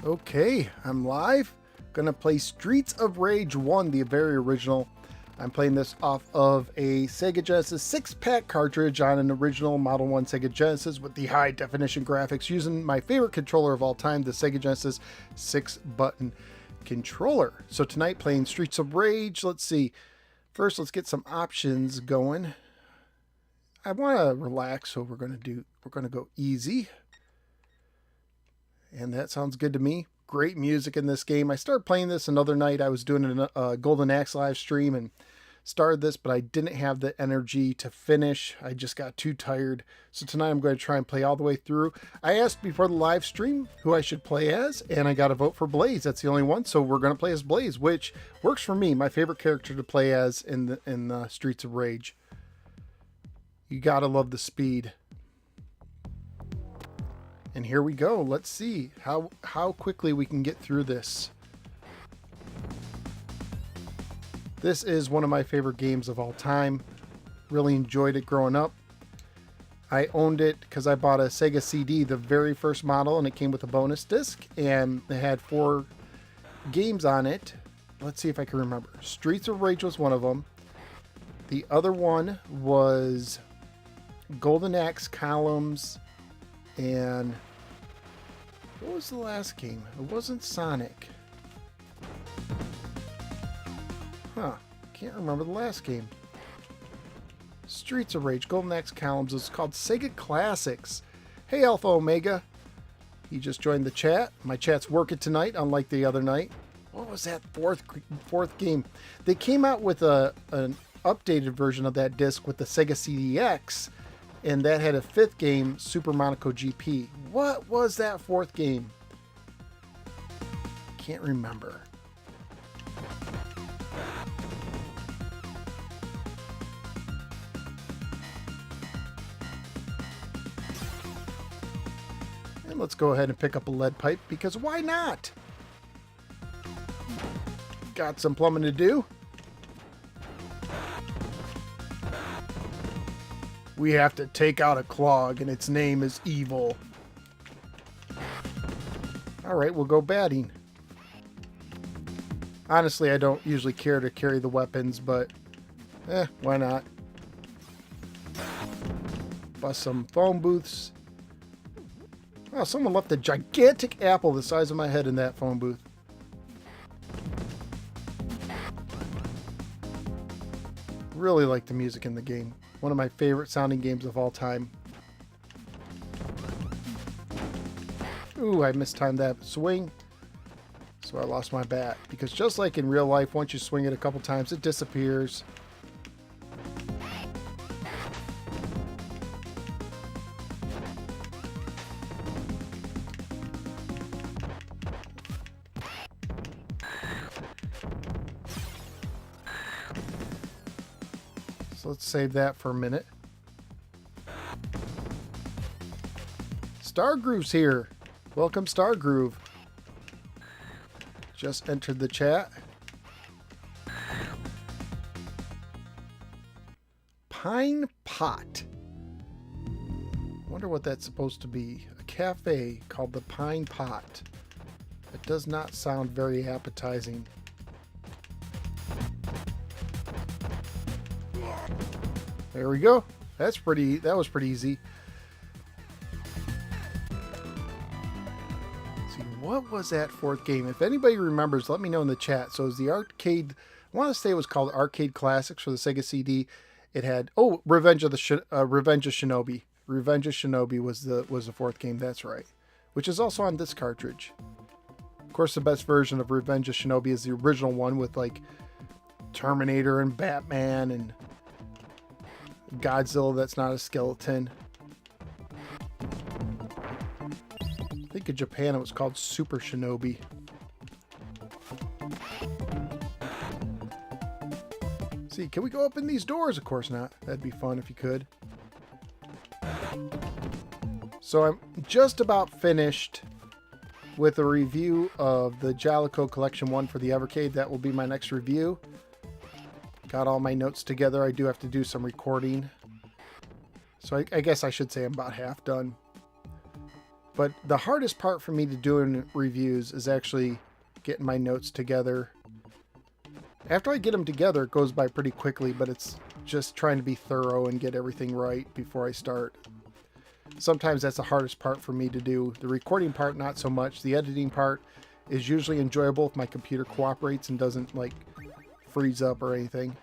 Okay, I'm live. Gonna play Streets of Rage 1, the very original. I'm playing this off of a Sega Genesis 6-pack cartridge on an original Model 1 Sega Genesis with the high definition graphics using my favorite controller of all time, the Sega Genesis 6-button controller. So tonight playing Streets of Rage. Let's see. First, let's get some options going. I want to relax, so we're going to go easy. And that sounds good to me. Great music in this game. I started playing this another night. I was doing a Golden Axe live stream and started this, but I didn't have the energy to finish. I just got too tired. So tonight I'm going to try and play all the way through. I asked before the live stream who I should play as, and I got a vote for Blaze. That's the only one. So we're going to play as Blaze, which works for me. My favorite character to play as in the Streets of Rage. You got to love the speed. And here we go. Let's see how quickly we can get through this. This is one of my favorite games of all time. Really enjoyed it growing up. I owned it because I bought a Sega CD, the very first model, and it came with a bonus disc. And it had 4 games on it. Let's see if I can remember. Streets of Rage was one of them. The other one was Golden Axe Columns. And what was the last game? It wasn't Sonic. Huh. Can't remember the last game. Streets of Rage, Golden Axe Columns. It's called Sega Classics. Hey, Alpha Omega. He just joined the chat. My chat's working tonight, unlike the other night. What was that fourth game? They came out with an updated version of that disc with the Sega CDX. And that had a 5th game, Super Monaco GP. What was that 4th game? Can't remember. And let's go ahead and pick up a lead pipe, because why not? Got some plumbing to do. We have to take out a clog, and its name is Evil. Alright, we'll go batting. Honestly, I don't usually care to carry the weapons, but why not? Bust some phone booths. Oh, someone left a gigantic apple the size of my head in that phone booth. Really like the music in the game. One of my favorite sounding games of all time. Ooh, I mistimed that swing. So I lost my bat. Because just like in real life, once you swing it a couple times, it disappears. Let's save that for a minute. Stargroove's here. Welcome, Stargroove. Just entered the chat. Pine Pot. Wonder what that's supposed to be. A cafe called the Pine Pot. It does not sound very appetizing. There we go. That was pretty easy. Let's see, what was that 4th game? If anybody remembers, let me know in the chat. So it was the arcade, I want to say it was called Arcade Classics for the Sega CD. It had Revenge of Shinobi. Revenge of Shinobi was the 4th game, that's right. Which is also on this cartridge. Of course, the best version of Revenge of Shinobi is the original one with like Terminator and Batman and Godzilla that's not a skeleton. I think in Japan it was called Super Shinobi. See, can we go up in these doors? Of course not. That'd be fun if you could. So I'm just about finished with a review of the Jalico Collection 1 for the Evercade. That will be my next review. Got all my notes together. I do have to do some recording. So I guess I should say I'm about half done. But the hardest part for me to do in reviews is actually getting my notes together. After I get them together, it goes by pretty quickly, but it's just trying to be thorough and get everything right before I start. Sometimes that's the hardest part for me to do. The recording part, not so much. The editing part is usually enjoyable if my computer cooperates and doesn't like freeze up or anything.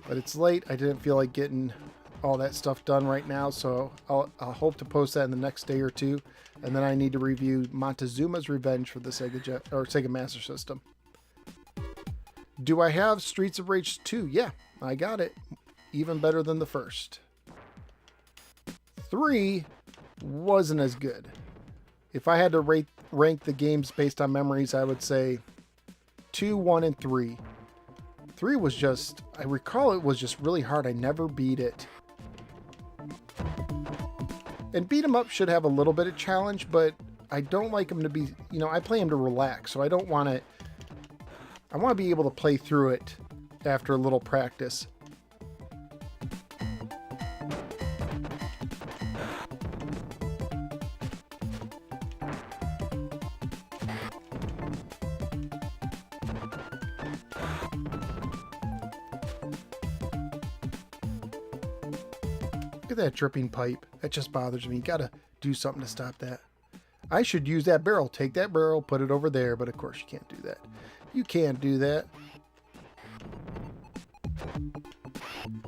But it's late. I didn't feel like getting all that stuff done right now, so I'll hope to post that in the next day or two. And then I need to review Montezuma's Revenge for the Sega Master System. Do I have Streets of Rage 2? Yeah, I got it. Even better than the first. 3 wasn't as good. If I had to rank the games based on memories, I would say 2, 1, and 3. 3 was just, I recall it was just really hard. I never beat it. And beat 'em up should have a little bit of challenge, but I don't like them to be, you know, I play them to relax, so I don't want to, I want to be able to play through it after a little practice. Look at that dripping pipe. That just bothers me. You gotta do something to stop that. I should use that barrel. Take that barrel, put it over there, but of course you can't do that. You can't do that.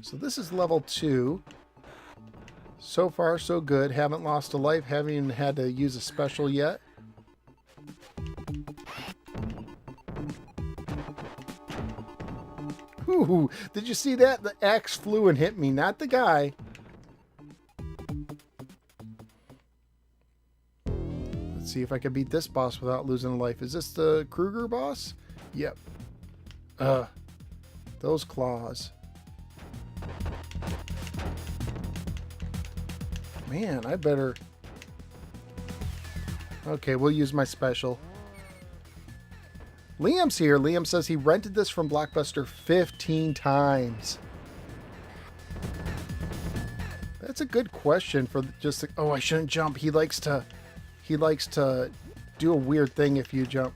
So this is level 2. So far, so good. Haven't lost a life. Haven't even had to use a special yet. Ooh, did you see that? The axe flew and hit me, not the guy. Let's see if I can beat this boss without losing a life. Is this the Kruger boss? Yep. Those claws. Man, I better... Okay, we'll use my special. Liam's here. Liam says he rented this from Blockbuster 15 times. That's a good question for just... Oh, I shouldn't jump. He likes to do a weird thing if you jump.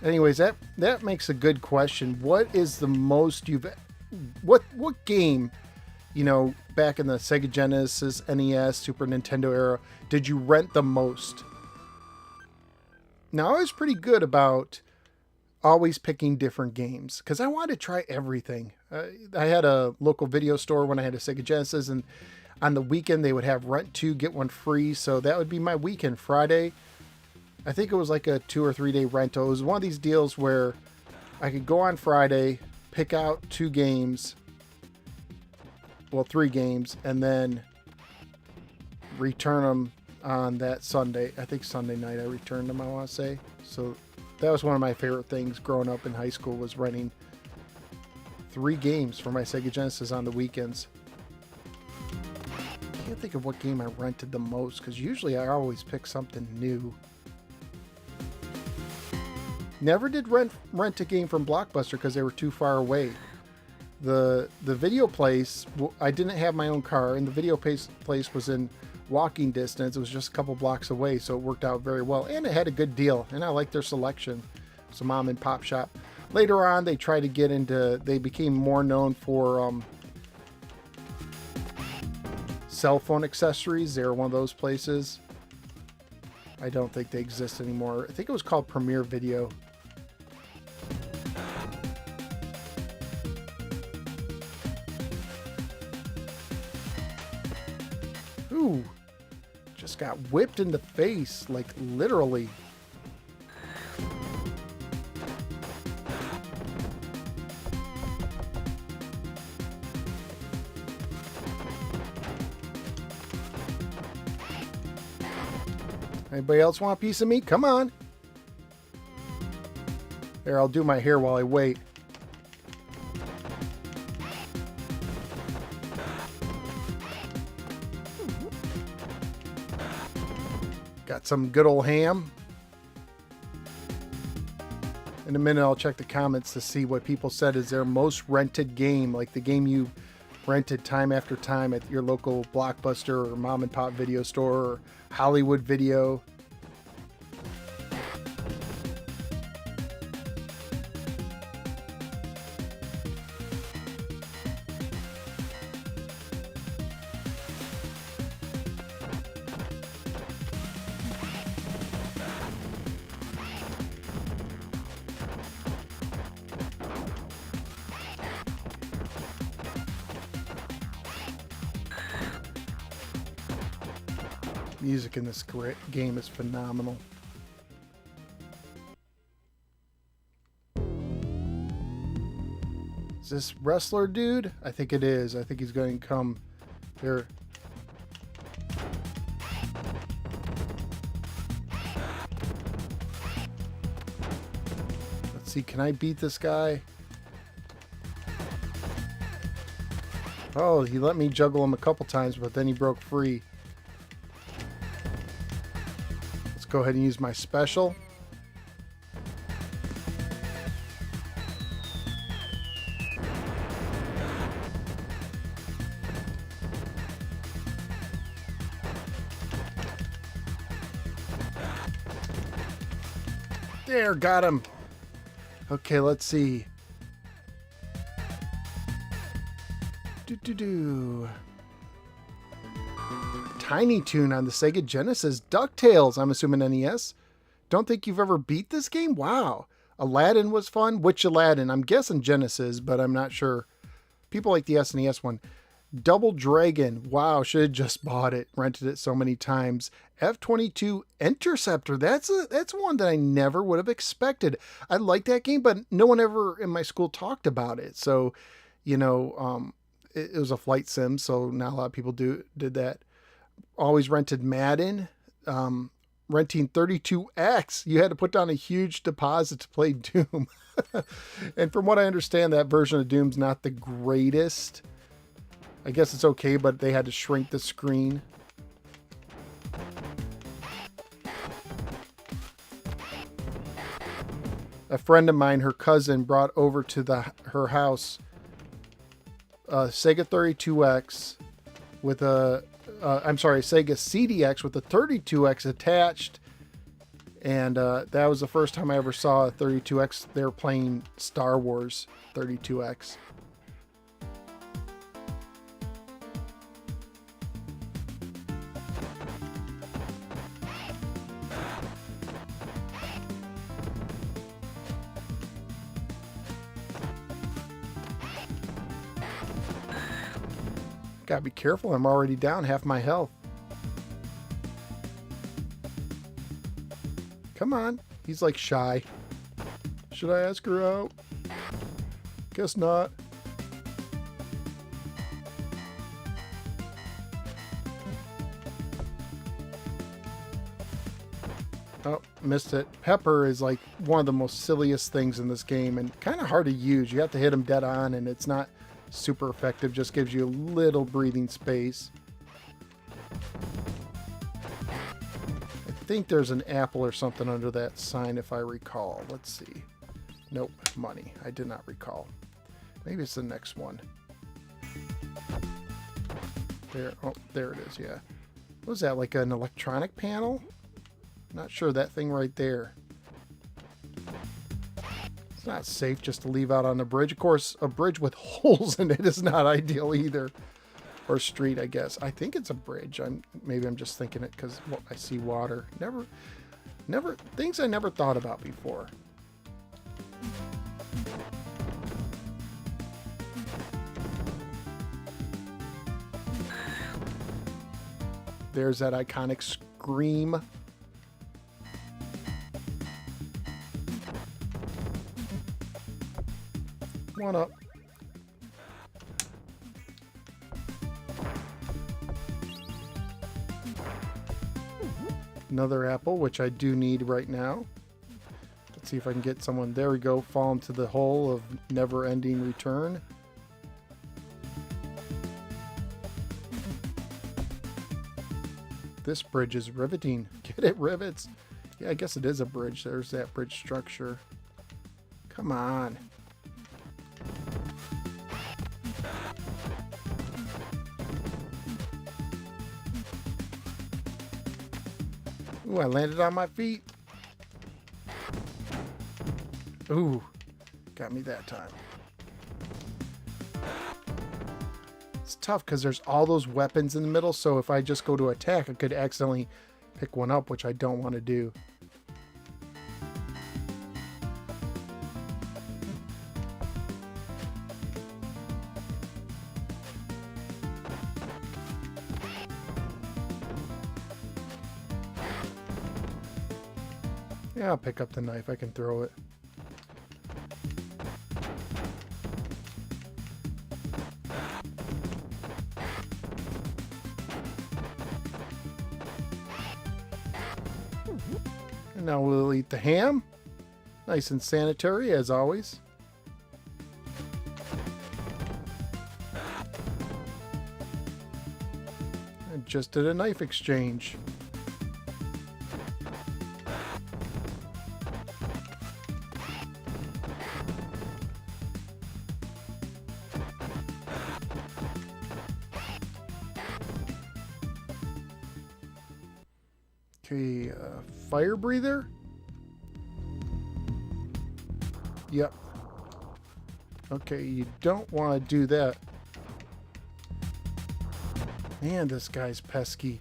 Anyways, that makes a good question. What is the most you've... What game, you know, back in the Sega Genesis, NES, Super Nintendo era, did you rent the most? Now, I was pretty good about always picking different games because I wanted to try everything. I had a local video store when I had a Sega Genesis, and on the weekend they would have rent 2, get 1 free. So that would be my weekend. Friday, I think it was like a 2 or 3 day rental. It was one of these deals where I could go on Friday, pick out 2 games, well, 3 games, and then return them on that Sunday. I think Sunday night I returned them, I want to say. So that was one of my favorite things growing up in high school, was renting 3 games for my Sega Genesis on the weekends. I can't think of what game I rented the most, because usually I always pick something new. Never did rent a game from Blockbuster because they were too far away. The video place, I didn't have my own car, and the video place was in walking distance. It was just a couple blocks away, so it worked out very well, and it had a good deal, and I liked their selection. It's a mom and pop shop. Later on, they tried to get into, they became more known for cell phone accessories. They were one of those places. I don't think they exist anymore. I think it was called Premier Video. Ooh, just got whipped in the face, like literally. Anybody else want a piece of me? Come on. There, I'll do my hair while I wait. Got some good old ham. In a minute, I'll check the comments to see what people said is their most rented game, like the game you rented time after time at your local Blockbuster or mom and pop video store or Hollywood Video. Music in this game is phenomenal. Is this wrestler dude? I think it is. I think he's going to come here. Let's see, can I beat this guy? Oh, he let me juggle him a couple times, but then he broke free. Go ahead and use my special. There, got him. Okay, let's see. Tiny Toon on the Sega Genesis. DuckTales, I'm assuming NES. Don't think you've ever beat this game? Wow. Aladdin was fun. Which Aladdin? I'm guessing Genesis, but I'm not sure. People like the SNES one. Double Dragon. Wow, should have just bought it. Rented it so many times. F-22 Interceptor. That's one that I never would have expected. I like that game, but no one ever in my school talked about it. So, you know, it was a flight sim, so not a lot of people did that. Always rented Madden. Renting 32X. You had to put down a huge deposit to play Doom. And from what I understand, that version of Doom's not the greatest. I guess it's okay, but they had to shrink the screen. A friend of mine, her cousin, brought over to her house a Sega 32X with a Sega CDX with a 32X attached, and that was the first time I ever saw a 32X. They were playing Star Wars 32X. Gotta be careful, I'm already down half my health. Come on. He's like shy. Should I ask her out? Guess not. Oh, missed it. Pepper is like one of the most silliest things in this game and kind of hard to use. You have to hit him dead on and it's not super effective, just gives you a little breathing space. I think there's an apple or something under that sign if I recall. Let's see. Nope, money. I did not recall. Maybe it's the next one. There, oh, there it is, yeah. What was that, like an electronic panel? Not sure, that thing right there. It's not safe just to leave out on the bridge. Of course, a bridge with holes in it is not ideal either. Or street, I guess. I think it's a bridge. Maybe I'm just thinking it because I see water. Never things I never thought about before. There's that iconic scream. One up. Another apple, which I do need right now. Let's see if I can get someone. There we go. Fall into the hole of never-ending return. This bridge is riveting. Get it, rivets? Yeah, I guess it is a bridge. There's that bridge structure. Come on. Ooh, I landed on my feet. Ooh, got me that time. It's tough because there's all those weapons in the middle, so if I just go to attack, I could accidentally pick one up, which I don't want to do. Yeah, I'll pick up the knife. I can throw it. And now we'll eat the ham. Nice and sanitary, as always. I just did a knife exchange. Okay, fire breather? Yep. Okay, you don't want to do that. Man, this guy's pesky.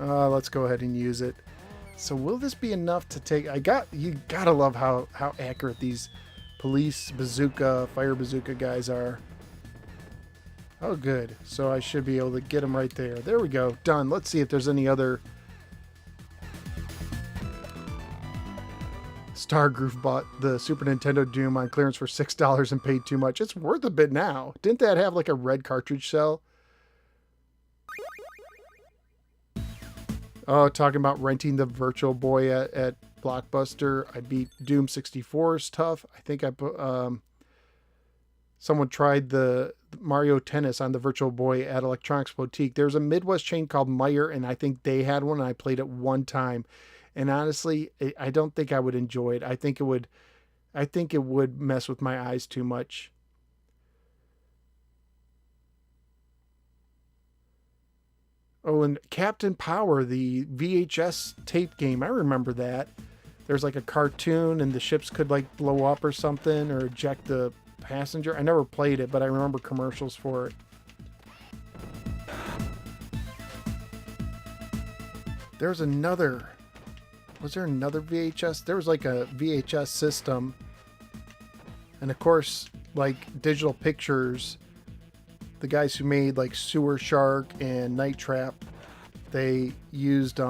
Let's go ahead and use it. So will this be enough to take... You gotta love how accurate these police bazooka, fire bazooka guys are. Oh, good. So I should be able to get them right there. There we go. Done. Let's see if there's any other... Stargroove bought the Super Nintendo Doom on clearance for $6 and paid too much. It's worth a bit now. Didn't that have like a red cartridge cell? Oh, talking about renting the Virtual Boy at Blockbuster. I beat Doom 64's tough. I think someone tried the Mario Tennis on the Virtual Boy at Electronics Boutique. There's a Midwest chain called Meyer, and I think they had one, and I played it one time. And honestly, I don't think I would enjoy it. I think it would mess with my eyes too much. Oh, and Captain Power, the VHS tape game. I remember that. There's like a cartoon and the ships could like blow up or something or eject the passenger. I never played it, but I remember commercials for it. There's another... Was there another VHS? There was like a VHS system. And of course, like Digital Pictures... The guys who made like Sewer Shark and Night Trap, they used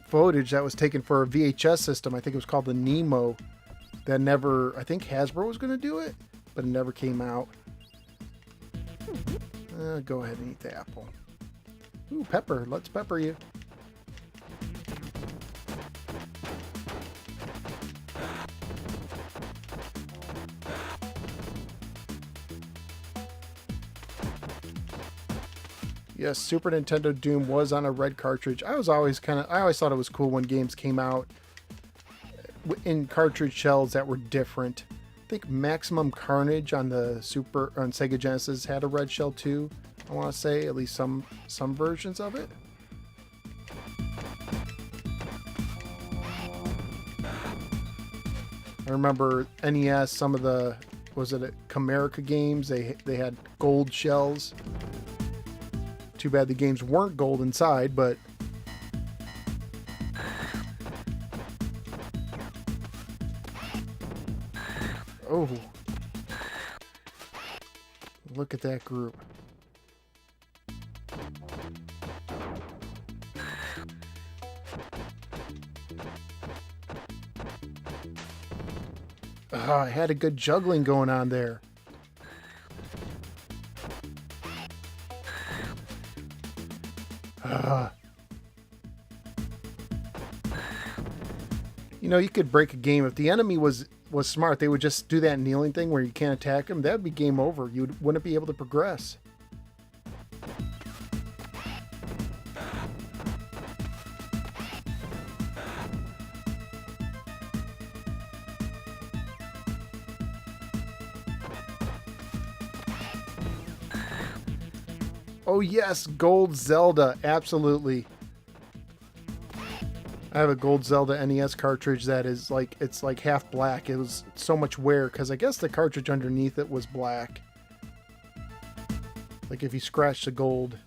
footage that was taken for a VHS system. I think it was called the Nemo. That never, I think Hasbro was going to do it, but it never came out. Go ahead and eat the apple. Ooh, pepper. Let's pepper you. Yes, Super Nintendo Doom was on a red cartridge. I always thought it was cool when games came out in cartridge shells that were different. I think Maximum Carnage on Sega Genesis had a red shell too. I want to say at least some versions of it. I remember NES, some of the Comerica games, they had gold shells. Too bad the games weren't gold inside, but oh, look at that group. I had a good juggling going on there. You know, you could break a game if the enemy was was smart. They would just do that kneeling thing where you can't attack them. That would be game over. You wouldn't be able to progress. Oh yes, Gold Zelda, absolutely. I have a Gold Zelda NES cartridge that is like, it's like half black. It was so much wear because I guess the cartridge underneath it was black. Like if you scratch the gold.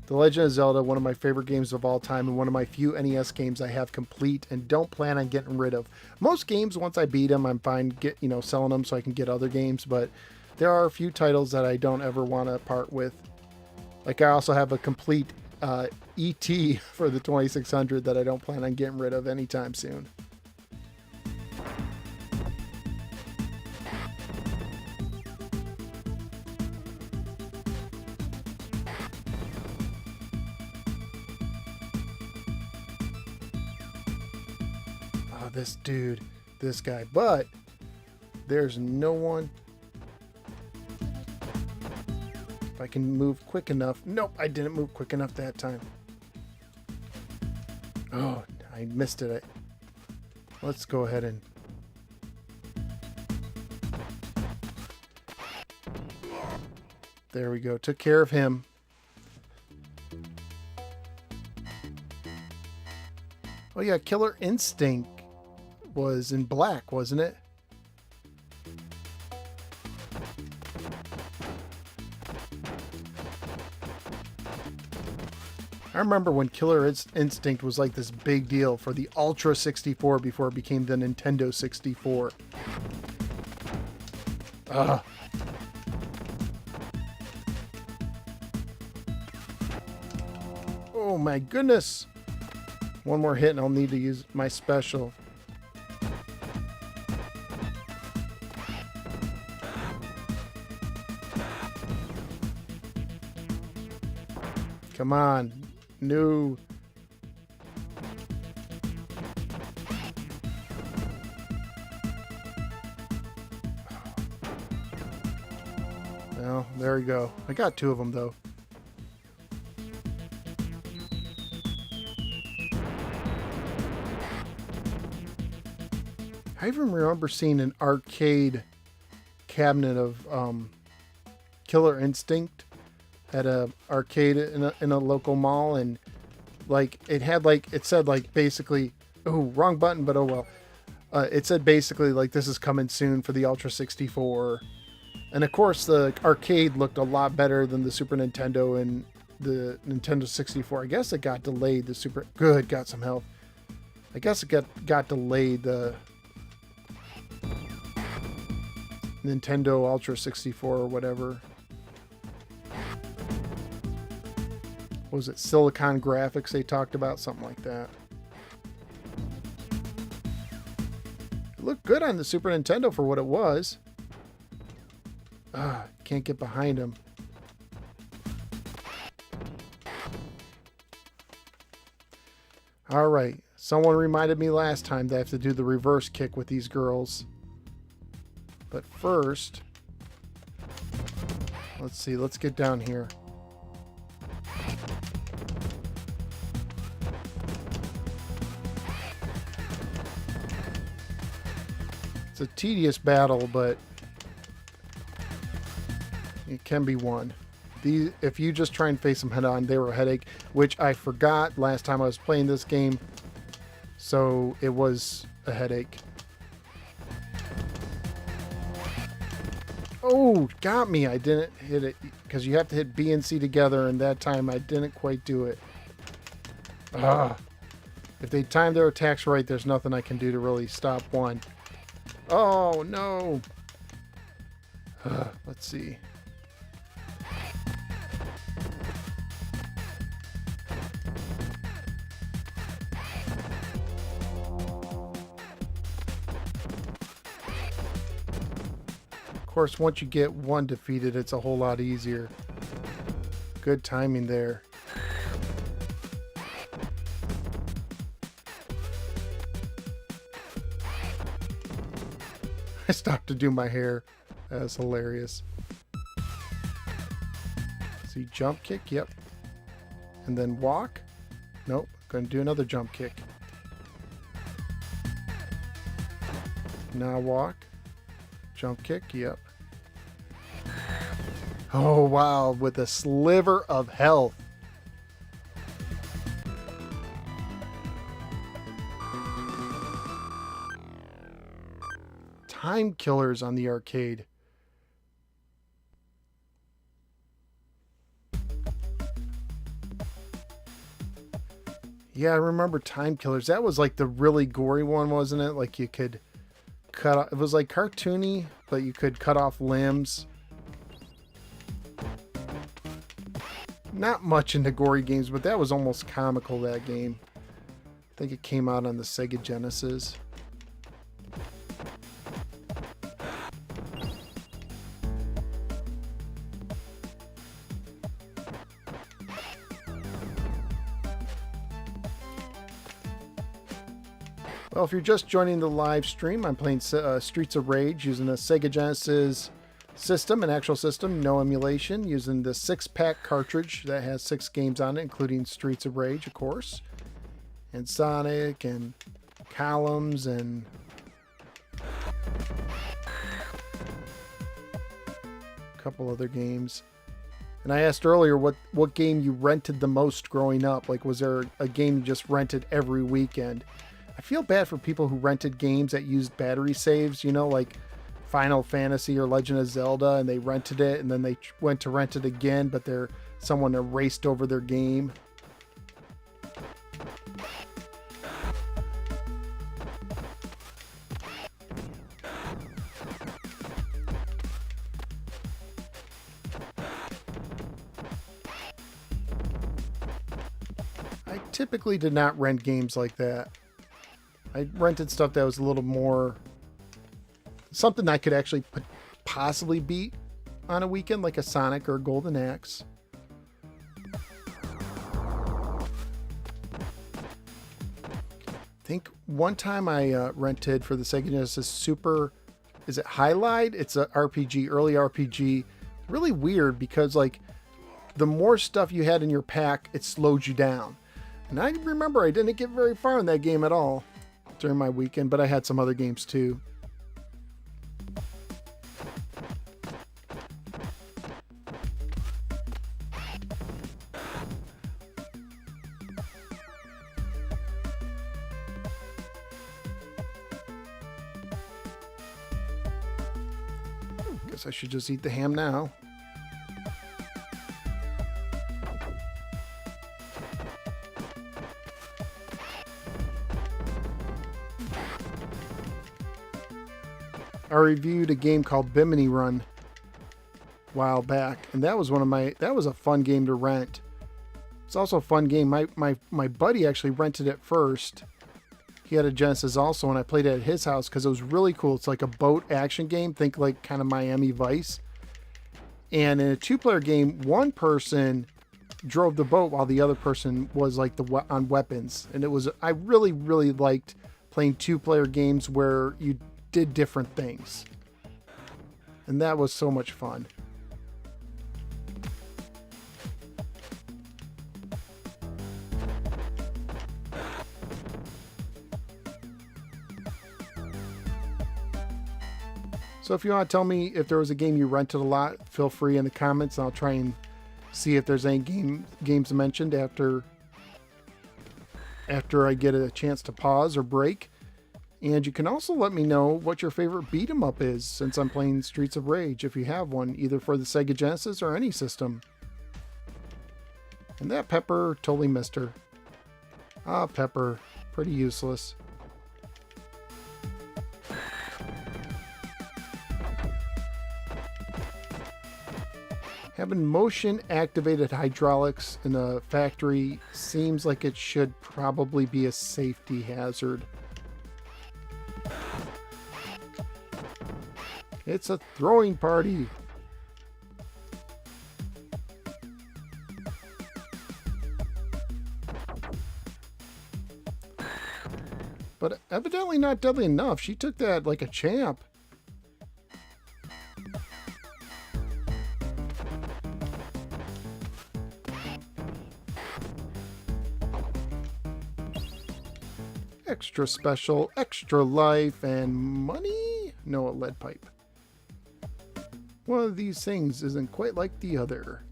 The Legend of Zelda, one of my favorite games of all time and one of my few NES games I have complete and don't plan on getting rid of. Most games, once I beat them, I'm fine selling them so I can get other games, but there are a few titles that I don't ever want to part with. Like I also have a complete ET for the 2600 that I don't plan on getting rid of anytime soon. Oh, this dude, this guy, but there's no one. I can move quick enough. Nope, I didn't move quick enough that time. Oh, I missed it. Let's go ahead and... There we go. Took care of him. Oh yeah, Killer Instinct was in black, wasn't it? I remember when Killer Instinct was like this big deal for the Ultra 64 before it became the Nintendo 64. Ugh. Oh my goodness. One more hit and I'll need to use my special. Come on. No. Well, there we go. I got two of them though. I even remember seeing an arcade cabinet of Killer Instinct at a arcade in a local mall, and like it had like it said like basically, oh, wrong button, but oh well. It said basically like this is coming soon for the Ultra 64, and of course the arcade looked a lot better than the Super Nintendo and the Nintendo 64. I guess it got delayed. The Super good got some help. I guess it got delayed. The Nintendo Ultra 64 or whatever. What was it? Silicon Graphics they talked about? Something like that. It looked good on the Super Nintendo for what it was. Can't get behind him. Alright. Someone reminded me last time that I have to do the reverse kick with these girls. But first, let's see, let's get down here. It's a tedious battle, but it can be won. If you just try and face them head on, they were a headache, which I forgot last time I was playing this game. So it was a headache. Oh, got me. I didn't hit it because you have to hit B and C together, and that time I didn't quite do it. If they time their attacks right, there's nothing I can do to really stop one. Oh, no. Let's see. Of course, once you get one defeated, it's a whole lot easier. Good timing there. I stopped to do my hair. That's hilarious. See, jump kick, yep. And then walk. Nope, gonna do another jump kick. Now walk. Jump kick, yep. Oh wow, with a sliver of health. Time killers on the arcade. Yeah, I remember time killers. That was like the really gory one, wasn't it? Like you could cut off, it was like cartoony, but you could cut off limbs. Not much into gory games, but that was almost comical, that game. I think it came out on the Sega Genesis. Well, if you're just joining the live stream, I'm playing Streets of Rage using a Sega Genesis system, an actual system, no emulation, using the 6-pack cartridge that has 6 games on it, including Streets of Rage, of course, and Sonic, and Columns, and a couple other games. And I asked earlier what game you rented the most growing up. Like, was there a game you just rented every weekend? I feel bad for people who rented games that used battery saves, you know, like Final Fantasy or Legend of Zelda, and they rented it and then they went to rent it again, but someone erased over their game. I typically did not rent games like that. I rented stuff that was a little more something I could actually possibly beat on a weekend, like a Sonic or a Golden Axe. I think one time I rented for the Sega Genesis is it Highlight? It's a RPG, early RPG. Really weird because like the more stuff you had in your pack, it slowed you down. And I remember I didn't get very far in that game at all during my weekend, but I had some other games too. Guess I should just eat the ham now. I reviewed a game called Bimini Run a while back, and that was that was a fun game to rent. It's also a fun game. My buddy actually rented it first. He had a Genesis also, and I played it at his house because it was really cool. It's like a boat action game. Think like kind of Miami Vice. And in a 2-player game, one person drove the boat while the other person was like on weapons. And I really, really liked playing 2-player games where you did different things. And that was so much fun. So if you want to tell me if there was a game you rented a lot, feel free in the comments, and I'll try and see if there's any games mentioned after I get a chance to pause or break. And you can also let me know what your favorite beat 'em up is, since I'm playing Streets of Rage, if you have one, either for the Sega Genesis or any system. And that Pepper totally missed her. Ah, Pepper, pretty useless. Having motion-activated hydraulics in a factory seems like it should probably be a safety hazard. It's a throwing party. But evidently not deadly enough. She took that like a champ. extra special, extra life, and money? No, a lead pipe. One of these things isn't quite like the other.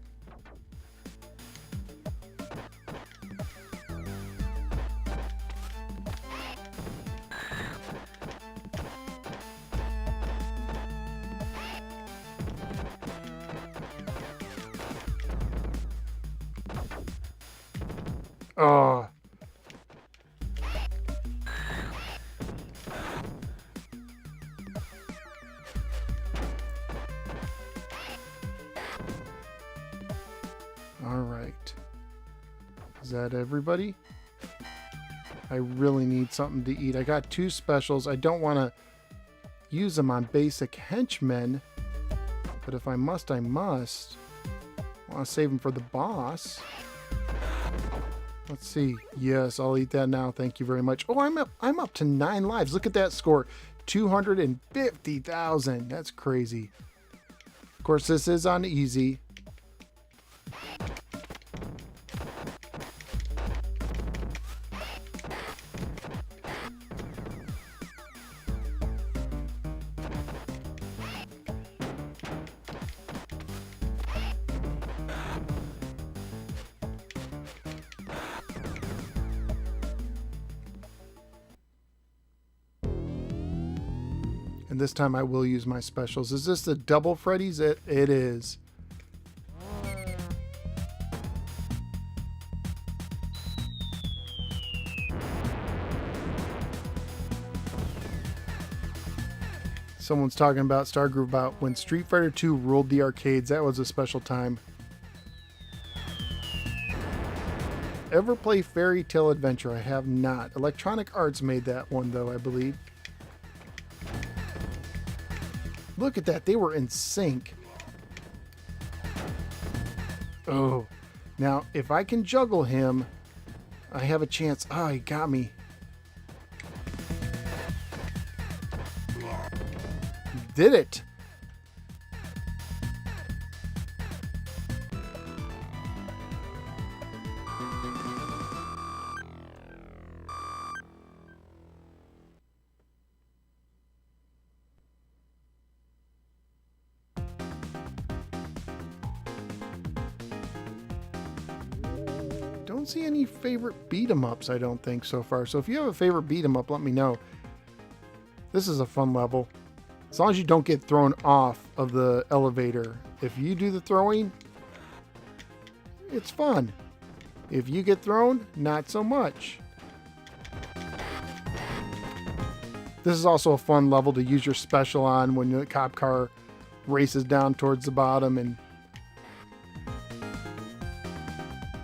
Oh. All right. Is that everybody? I really need something to eat. I got 2 specials. I don't want to use them on basic henchmen, but if I must, I must. I want to save them for the boss. Let's see. Yes, I'll eat that now. Thank you very much. Oh, I'm up to 9 lives. Look at that score. 250,000. That's crazy. Of course, this is on easy. And this time I will use my specials. Is this the double Freddy's? It is. Someone's talking about Stargroove about when Street Fighter 2 ruled the arcades. That was a special time. Ever play Fairy Tale Adventure? I have not. Electronic Arts made that one though, I believe. Look at that. They were in sync. Oh. Now, if I can juggle him, I have a chance. Oh, he got me. Did it. Don't see any favorite beat 'em ups, I don't think, so far. So if you have a favorite beat 'em up, let me know. This is a fun level. As long as you don't get thrown off of the elevator. If you do the throwing, it's fun. If you get thrown, not so much. This is also a fun level to use your special on when the cop car races down towards the bottom and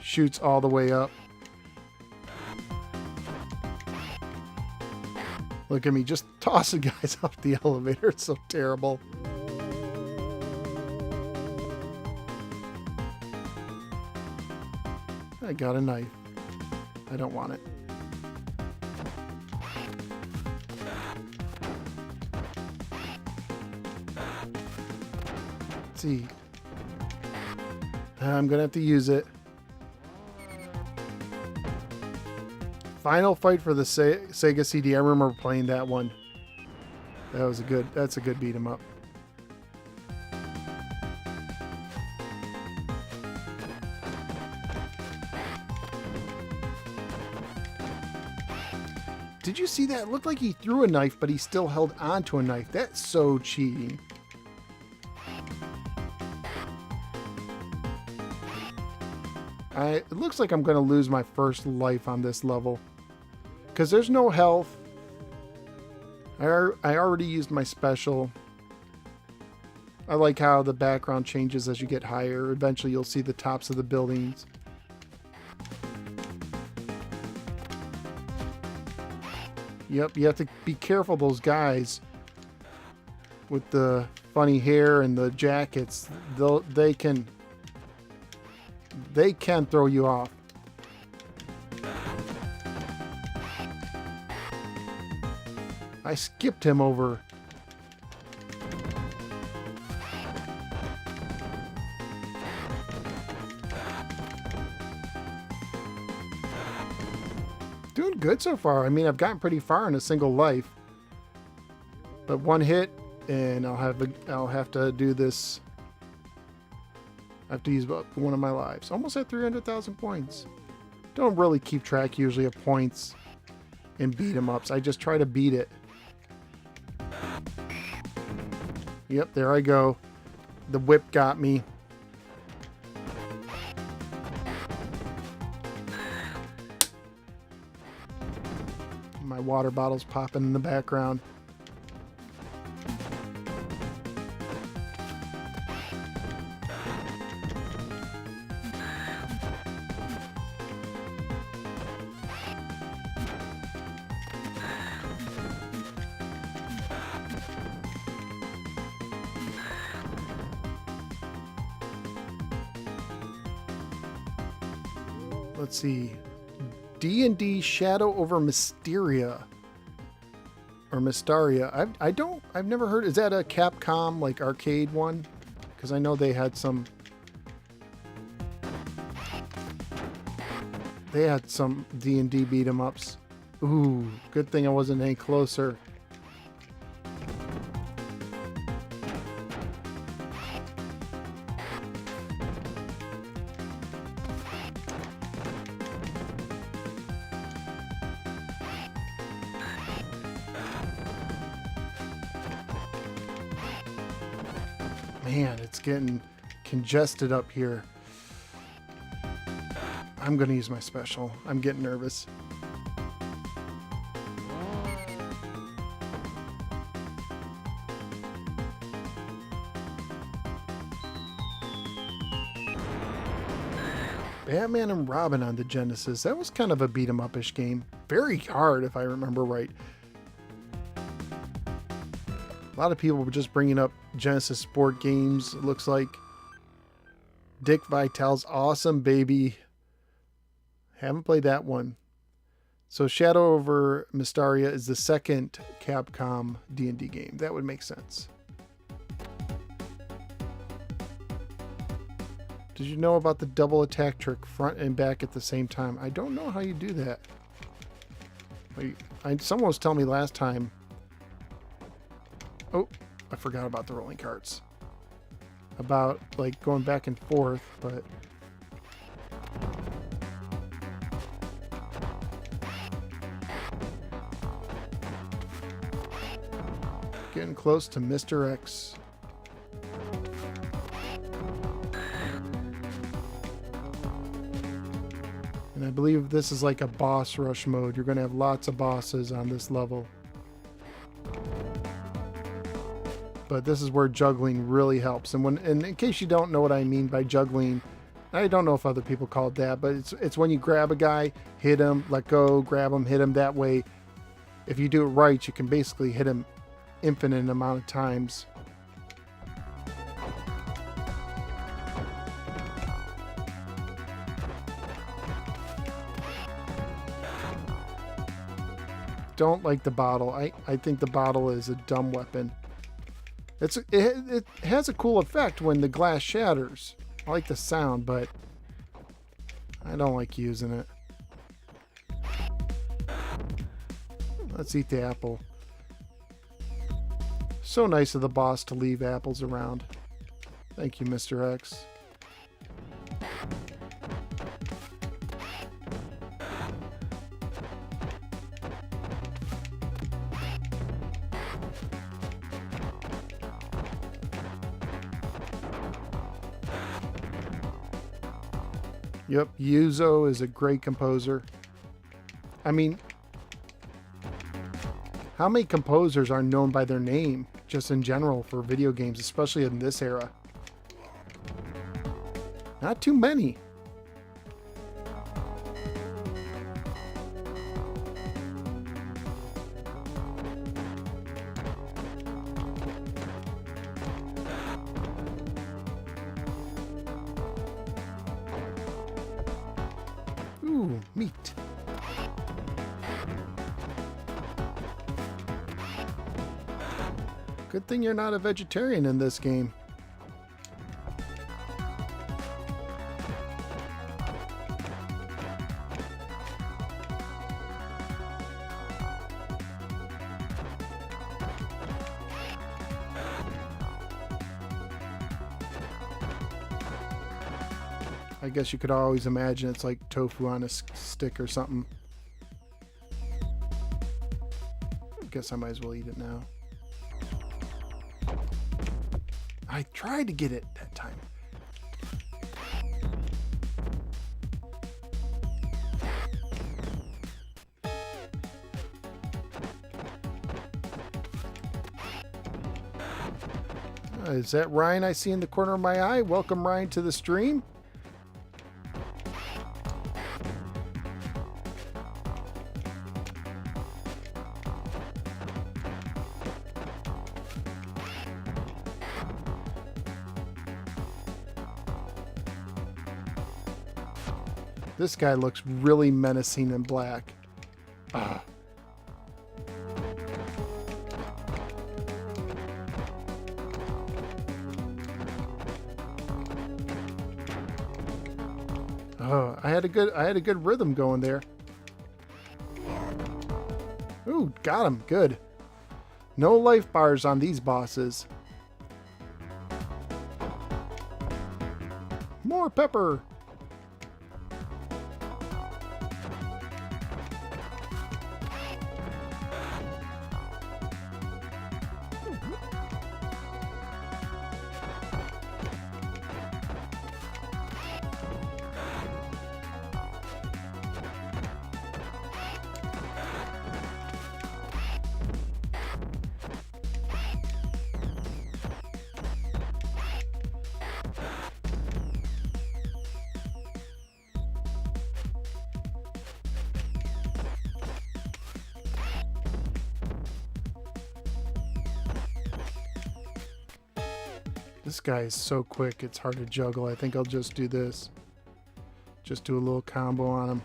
shoots all the way up. Look at me just tossing guys off the elevator. It's so terrible. I got a knife. I don't want it. Let's see. I'm gonna have to use it. Final Fight for the Sega CD. I remember playing that one. That's a good beat 'em up. Did you see that? It looked like he threw a knife, but he still held onto a knife. That's so cheating. It looks like I'm going to lose my first life on this level. Because there's no health. I already used my special. I like how the background changes as you get higher. Eventually you'll see the tops of the buildings. Yep, you have to be careful, those guys with the funny hair and the jackets. They can throw you off. I skipped him over. Doing good so far. I mean, I've gotten pretty far in a single life. But one hit, and I'll have to do this. I have to use up one of my lives. Almost at 300,000 points. Don't really keep track usually of points in beat 'em ups. I just try to beat it. Yep, there I go. The whip got me. My water bottle's popping in the background. Let's see. D&D Shadow over Mysteria. Or Mystaria. I've never heard. Is that a Capcom like arcade one? Because I know they had some. They had some D&D beat 'em ups. Ooh, good thing I wasn't any closer. Man, it's getting congested up here. I'm going to use my special. I'm getting nervous. Batman and Robin on the Genesis. That was kind of a beat 'em up-ish game. Very hard, if I remember right. A lot of people were just bringing up Genesis sport games, it looks like. Dick Vitale's Awesome Baby. Haven't played that one. So Shadow over Mystaria is the second Capcom D&D game. That would make sense. Did you know about the double attack trick, front and back at the same time? I don't know how you do that. Someone was telling me last time. Oh, I forgot about the rolling carts. About like going back and forth, but getting close to Mr. X. And I believe this is like a boss rush mode. You're going to have lots of bosses on this level. But this is where juggling really helps. And in case you don't know what I mean by juggling, I don't know if other people call it that, but it's when you grab a guy, hit him, let go, grab him, hit him. That way, if you do it right, you can basically hit him infinite amount of times. Don't like the bottle. I think the bottle is a dumb weapon. It has a cool effect when the glass shatters. I like the sound, but I don't like using it. Let's eat the apple. So nice of the boss to leave apples around. Thank you, Mr. X. Yep, Yuzo is a great composer. I mean, how many composers are known by their name, just in general, for video games, especially in this era? Not too many. Ooh, meat. Good thing you're not a vegetarian in this game. I guess you could always imagine it's like tofu on a stick or something. I guess I might as well eat it now. I tried to get it that time. Is that Ryan I see in the corner of my eye? Welcome, Ryan, to the stream. This guy looks really menacing in black. Ah. Oh, I had a good rhythm going there. Ooh, got him. Good. No life bars on these bosses. More pepper. This guy is so quick, it's hard to juggle. I think I'll just do this. Just do a little combo on him.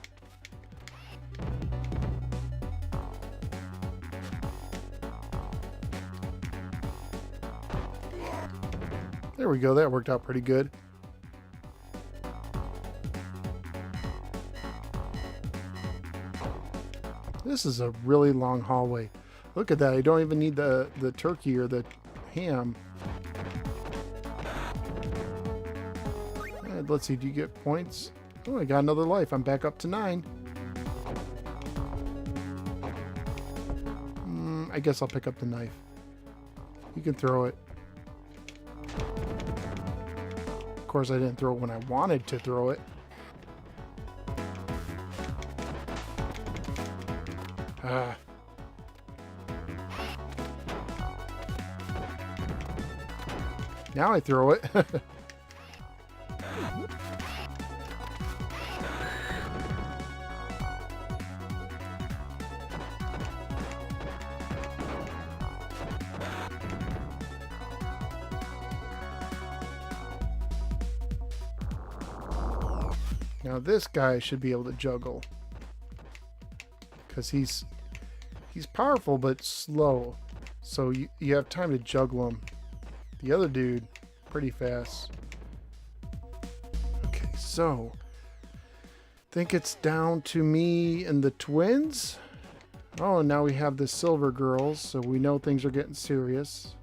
There we go, that worked out pretty good. This is a really long hallway. Look at that, I don't even need the turkey or the ham. Let's see, do you get points? Oh, I got another life. I'm back up to 9. I guess I'll pick up the knife. You can throw it. Of course, I didn't throw it when I wanted to throw it. Ah. Now I throw it. Now this guy should be able to juggle, because he's powerful but slow, so you have time to juggle him. The other dude, pretty fast. Okay, so think it's down to me and the twins. Oh, now we have the silver girls, so we know things are getting serious.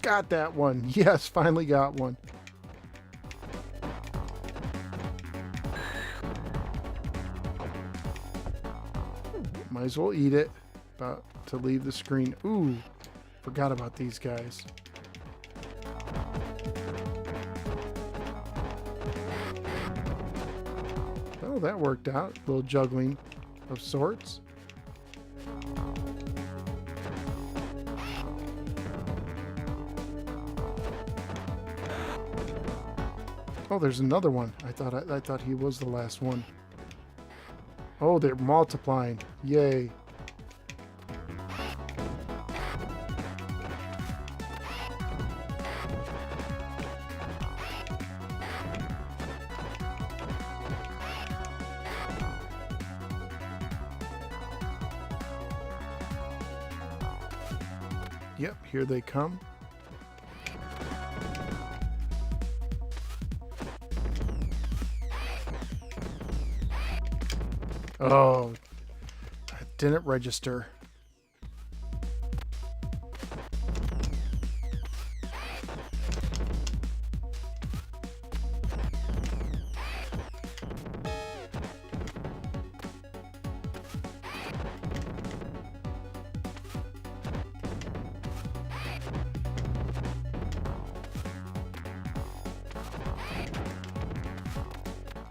Got that one. Yes, finally got one. Might as well eat it. About to leave the screen. Ooh, forgot about these guys. Oh, that worked out. A little juggling of sorts. Oh, there's another one. I thought he was the last one. Oh, they're multiplying. Yay. Yep, here they come. Oh, I didn't register.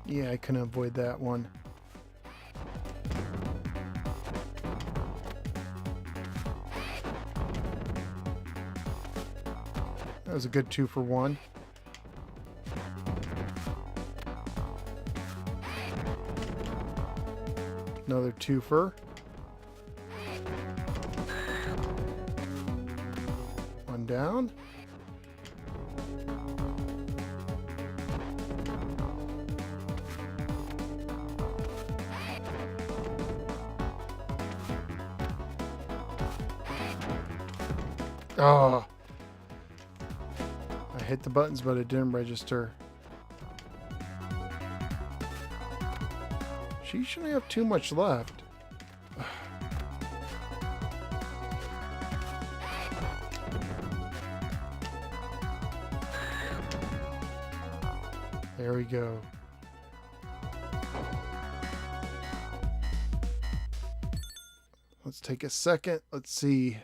Yeah, I couldn't avoid that one. That was a good 2-for-1. Another 2-for. One down. Oh. I hit the buttons, but it didn't register. She shouldn't have too much left. There we go. Let's take a second. Let's see.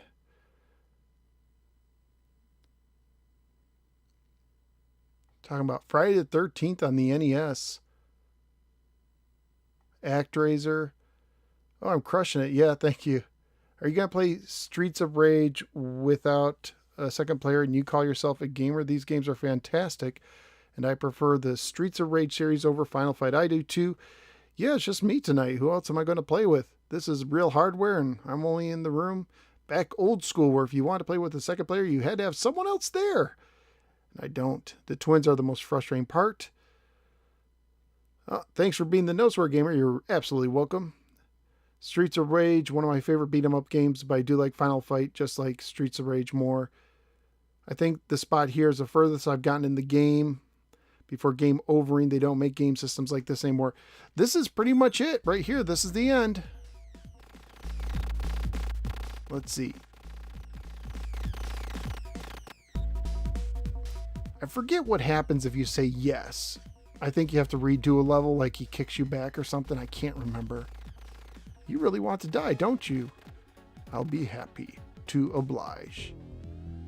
Talking about Friday the 13th on the NES. ActRaiser. Oh, I'm crushing it. Yeah, thank you. Are you going to play Streets of Rage without a second player and you call yourself a gamer? These games are fantastic, and I prefer the Streets of Rage series over Final Fight. I do too. Yeah, it's just me tonight. Who else am I going to play with? This is real hardware, and I'm only in the room. Back old school, where if you want to play with a second player, you had to have someone else there. And I don't. The twins are the most frustrating part. Thanks for being the No-Swear Gamer. You're absolutely welcome. Streets of Rage, one of my favorite beat-em-up games, but I do like Final Fight, just like Streets of Rage more. I think the spot here is the furthest I've gotten in the game. Before game overing, they don't make game systems like this anymore. This is pretty much it right here. This is the end. Let's see. I forget what happens if you say yes. I think you have to redo a level, like he kicks you back or something. I can't remember. You really want to die, don't you? I'll be happy to oblige.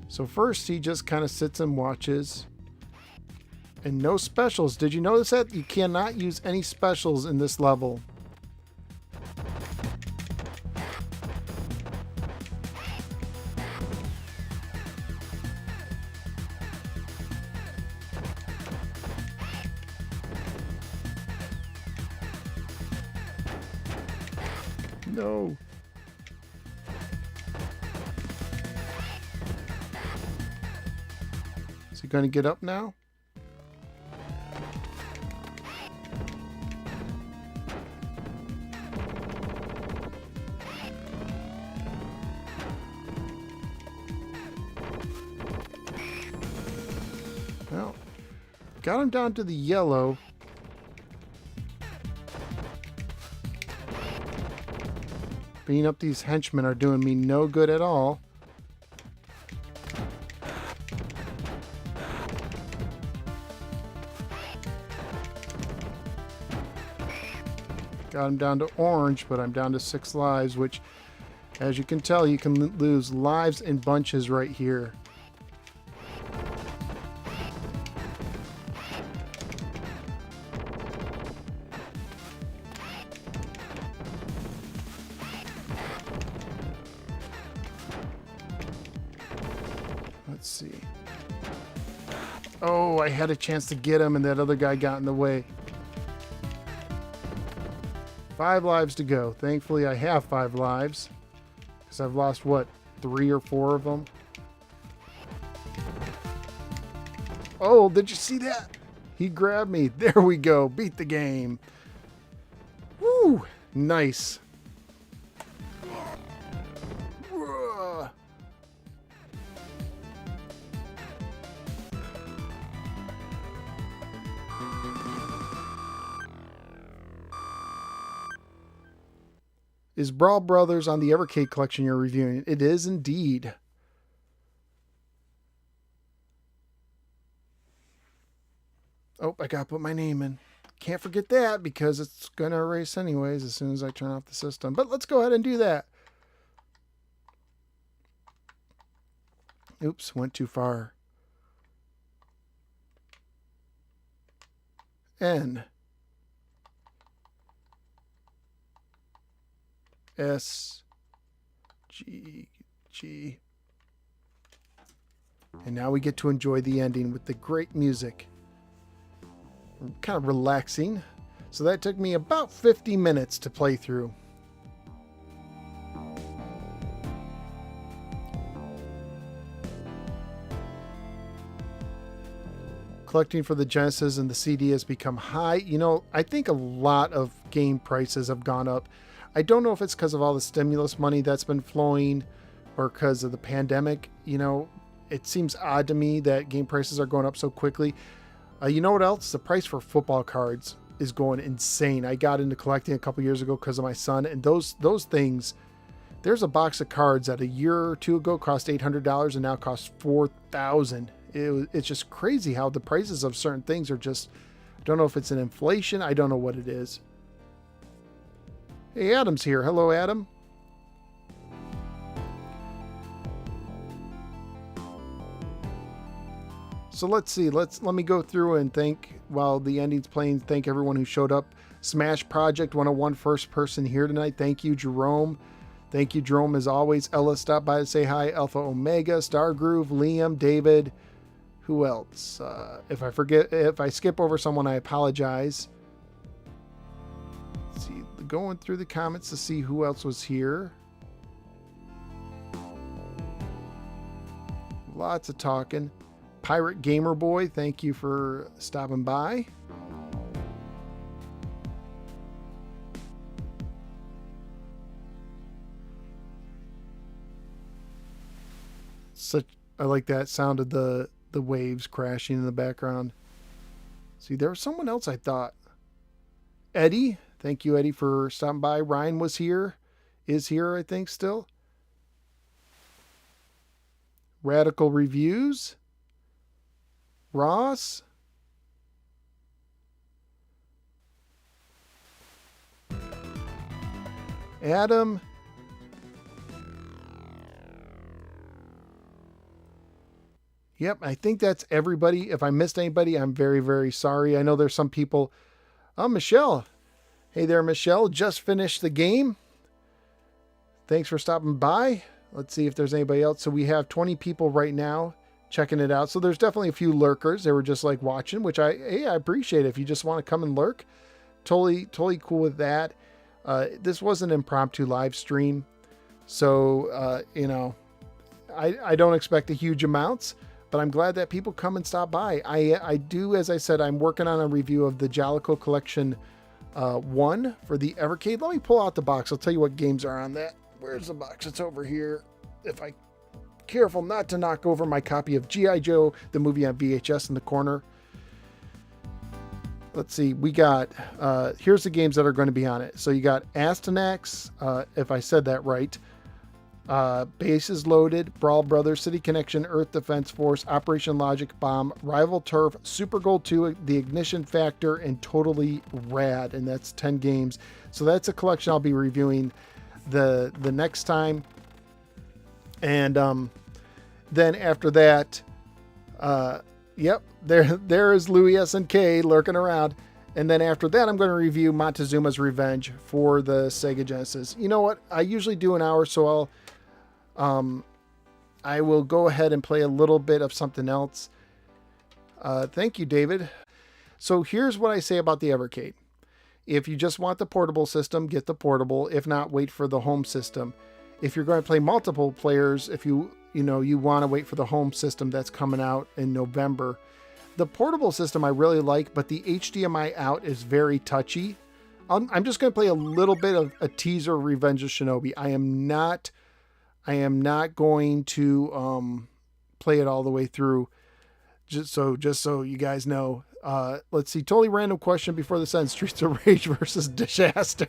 So first, he just kind of sits and watches. And no specials. Did you notice that? You cannot use any specials in this level. No. Is he going to get up now? Well, got him down to the yellow. Beating up these henchmen are doing me no good at all. Got him down to orange, but I'm down to 6 lives, which, as you can tell, you can lose lives in bunches right here. Let's see. Oh, I had a chance to get him, and that other guy got in the way. 5 lives to go. Thankfully, I have 5 lives, because I've lost, what, 3 or 4 of them? Oh, did you see that? He grabbed me. There we go. Beat the game. Woo! Nice. Is Brawl Brothers on the Evercade collection you're reviewing? It is indeed. Oh, I gotta put my name in. Can't forget that because it's gonna erase anyways as soon as I turn off the system. But let's go ahead and do that. Oops, went too far. N. S G G. And now we get to enjoy the ending with the great music. Kind of relaxing. So that took me about 50 minutes to play through. Collecting for the Genesis and the CD has become high. You know, I think a lot of game prices have gone up. I don't know if it's because of all the stimulus money that's been flowing or because of the pandemic. You know, it seems odd to me that game prices are going up so quickly. You know what else? The price for football cards is going insane. I got into collecting a couple years ago because of my son, and those things, there's a box of cards that a year or two ago cost $800 and now costs $4,000. It's just crazy how the prices of certain things are just, I don't know if it's an inflation. I don't know what it is. Hey, Adam's here. Hello, Adam. So let's see. Let me go through and thank, while the ending's playing, thank everyone who showed up. Smash Project 101 first person here tonight. Thank you, Jerome. Thank you, Jerome, as always. Ella stopped by to say hi. Alpha Omega, Stargroove, Liam, David. Who else? If I skip over someone, I apologize. Let's see, going through the comments to see who else was here. Lots of talking. Pirate Gamer Boy, thank you for stopping by. I like that sound of the waves crashing in the background. See, there was someone else I thought. Eddie, thank you, Eddie, for stopping by. Ryan was here, is here, I think, still. Radical Reviews. Ross. Adam. Yep, I think that's everybody. If I missed anybody, I'm very, very sorry. I know there's some people. Oh, Michelle. Hey there, Michelle. Just finished the game. Thanks for stopping by. Let's see if there's anybody else. So we have 20 people right now checking it out. So there's definitely a few lurkers. They were just like watching, which I appreciate. If you just want to come and lurk, totally cool with that. This was an impromptu live stream. So, you know, I don't expect a huge amounts, but I'm glad that people come and stop by. I do, as I said, I'm working on a review of the Jalico Collection 1 for the Evercade. Let me pull out the box. I'll tell you what games are on that. Where's the box? It's over here. If I careful not to knock over my copy of G.I. Joe, the movie on VHS in the corner. Let's see. We got, here's the games that are going to be on it. So you got Astyanax, if I said that right. Bases Loaded, Brawl Brothers, City Connection, Earth Defense Force, Operation Logic Bomb, Rival Turf, Super Gold 2, The Ignition Factor, and Totally Rad. And that's 10 games. So that's a collection I'll be reviewing the next time. And then after that, yep, there is Louis SNK lurking around. And then after that, I'm going to review Montezuma's Revenge for the Sega Genesis. You know what? I usually do an hour, so I will go ahead and play a little bit of something else. Thank you, David. So here's what I say about the Evercade. If you just want the portable system, get the portable. If not, wait for the home system. If you're going to play multiple players, if you want to wait for the home system that's coming out in November. The portable system I really like, but the HDMI out is very touchy. I'm just going to play a little bit of a teaser Revenge of Shinobi. I am not going to play it all the way through. Just so you guys know. Let's see. Totally random question before the sentence. Streets of Rage versus Disaster.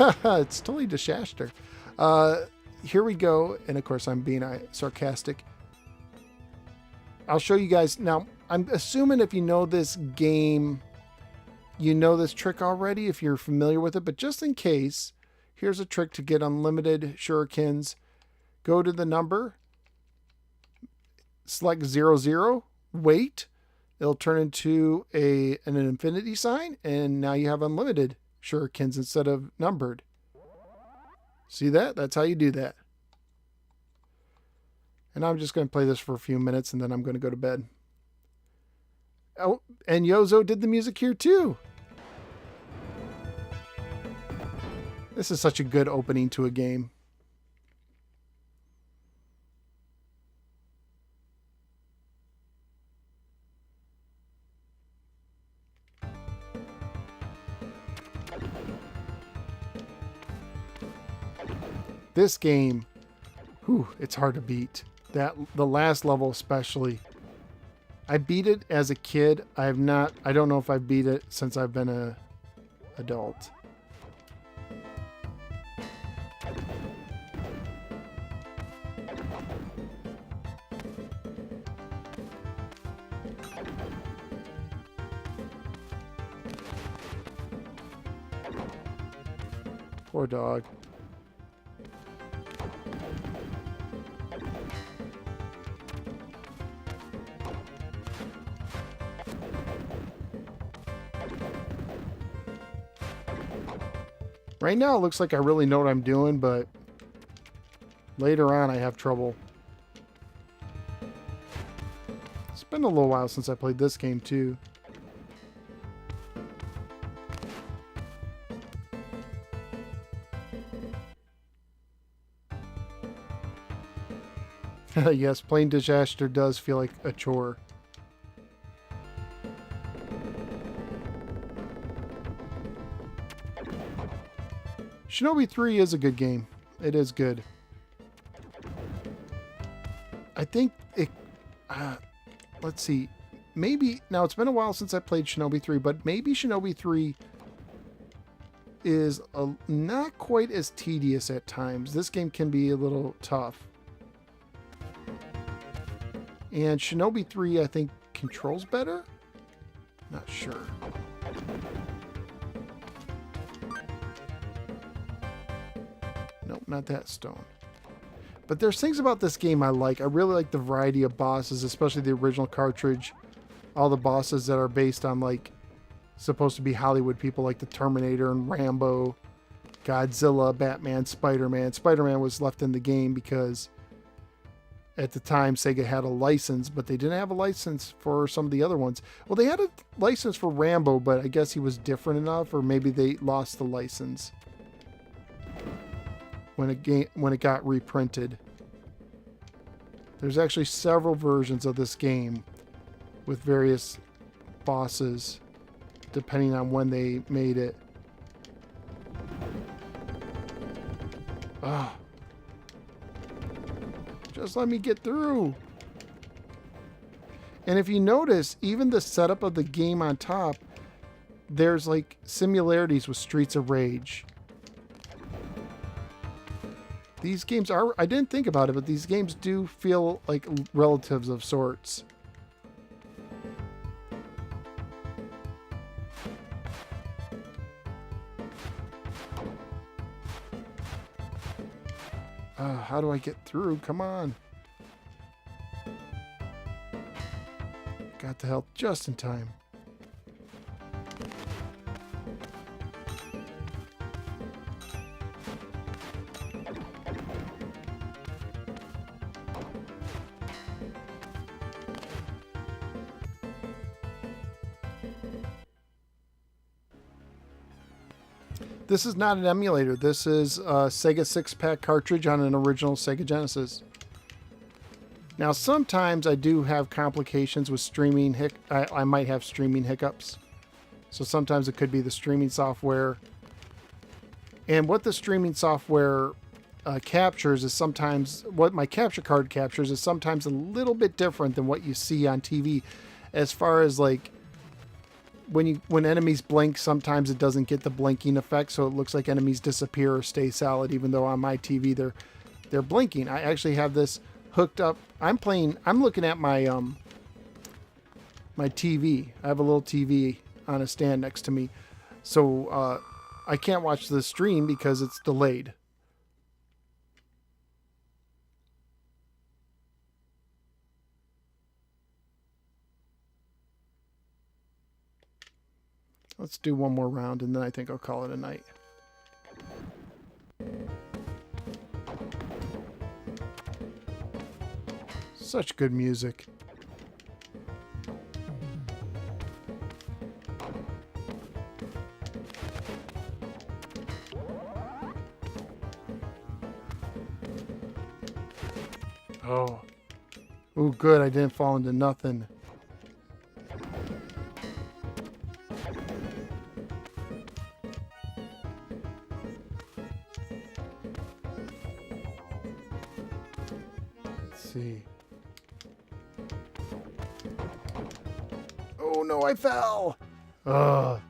It's totally Disaster. Here we go. And of course, I'm being sarcastic. I'll show you guys. Now, I'm assuming if you know this game, you know this trick already if you're familiar with it. But just in case, here's a trick to get unlimited shurikens. Go to the number. Select 00. Wait. It'll turn into an infinity sign. And now you have unlimited shurikens instead of numbered. See that? That's how you do that. And I'm just going to play this for a few minutes and then I'm going to go to bed. Oh, and Yozo did the music here too. This is such a good opening to a game. This game, whew, it's hard to beat. The last level especially. I beat it as a kid. I don't know if I've beat it since I've been an adult. Poor dog. Right now it looks like I really know what I'm doing, but later on I have trouble. It's been a little while since I played this game too. Yes, playing Disaster does feel like a chore. Shinobi 3 is a good game. It is good. I think it... let's see. Maybe... Now, it's been a while since I played Shinobi 3, but maybe Shinobi 3 is not quite as tedious at times. This game can be a little tough. And Shinobi 3, I think, controls better? Not sure. Nope, not that stone. But there's things about this game I like. I really like the variety of bosses, especially the original cartridge. All the bosses that are based on, like, supposed to be Hollywood people like the Terminator and Rambo, Godzilla, Batman, Spider-Man. Spider-Man was left in the game because at the time Sega had a license, but they didn't have a license for some of the other ones. Well, they had a license for Rambo, but I guess he was different enough, or maybe they lost the license when it got reprinted. There's actually several versions of this game with various bosses depending on when they made it. Ah. Just let me get through. And if you notice, even the setup of the game on top, there's like similarities with Streets of Rage. These games are, I didn't think about it, but these games do feel like relatives of sorts. How do I get through? Come on. Got the health just in time. This is not an emulator. This is a Sega 6-pack cartridge on an original Sega Genesis. Now, sometimes I do have complications with streaming. I might have streaming hiccups. So sometimes it could be the streaming software. And what the streaming software captures is sometimes, what my capture card captures is sometimes a little bit different than what you see on TV. As far as like, when enemies blink, sometimes it doesn't get the blinking effect, so it looks like enemies disappear or stay solid, even though on my TV they're blinking. I actually have this hooked up. I'm looking at my my TV. I have a little TV on a stand next to me, so I can't watch the stream because it's delayed. Let's do one more round, and then I think I'll call it a night. Such good music. Oh. Ooh, good. I didn't fall into nothing. Let's see. Oh no, I fell. Ugh.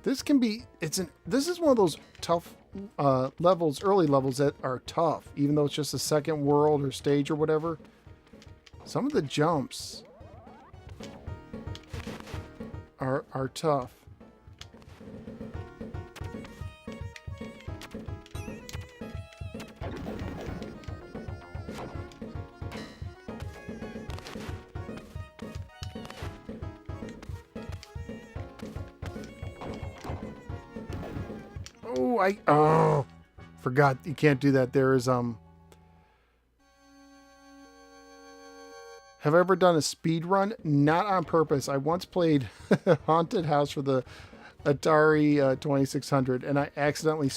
This can be, this is one of those tough levels, early levels that are tough, even though it's just a second world or stage or whatever. Some of the jumps are tough. Oh, forgot you can't do that. There is have I ever done a speed run? Not on purpose. I once played Haunted House for the Atari 2600, and I accidentally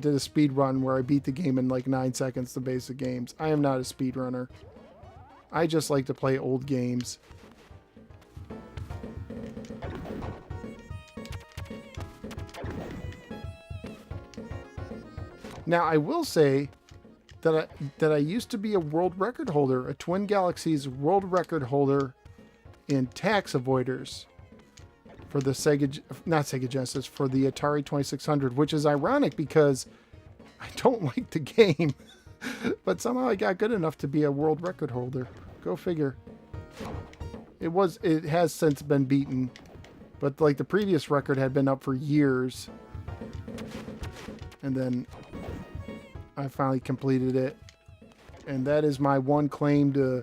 did a speed run where I beat the game in like 9 seconds, the basic games. I am not a speed runner. I just like to play old games. Now, I will say that I used to be a world record holder, a Twin Galaxies world record holder in tax avoiders for the not Sega Genesis, for the Atari 2600, which is ironic because I don't like the game, but somehow I got good enough to be a world record holder. Go figure. It has since been beaten, but like the previous record had been up for years, and then I finally completed it, and that is my one claim to...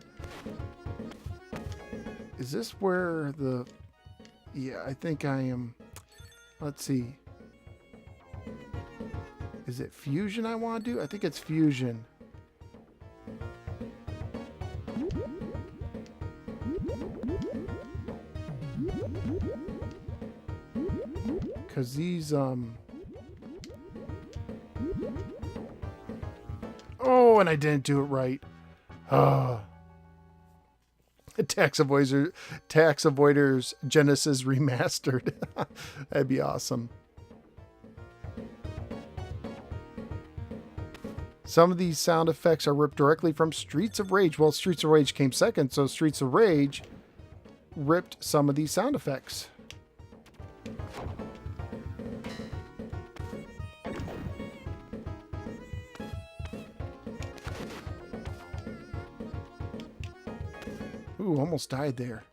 Is this where the... Yeah, I think I am... Let's see. Is it Fusion I want to do? I think it's Fusion. Because these, Oh, and I didn't do it right. Tax Avoiders Genesis Remastered. That'd be awesome. Some of these sound effects are ripped directly from Streets of Rage. Well, Streets of Rage came second, so Streets of Rage ripped some of these sound effects. Ooh, almost died there.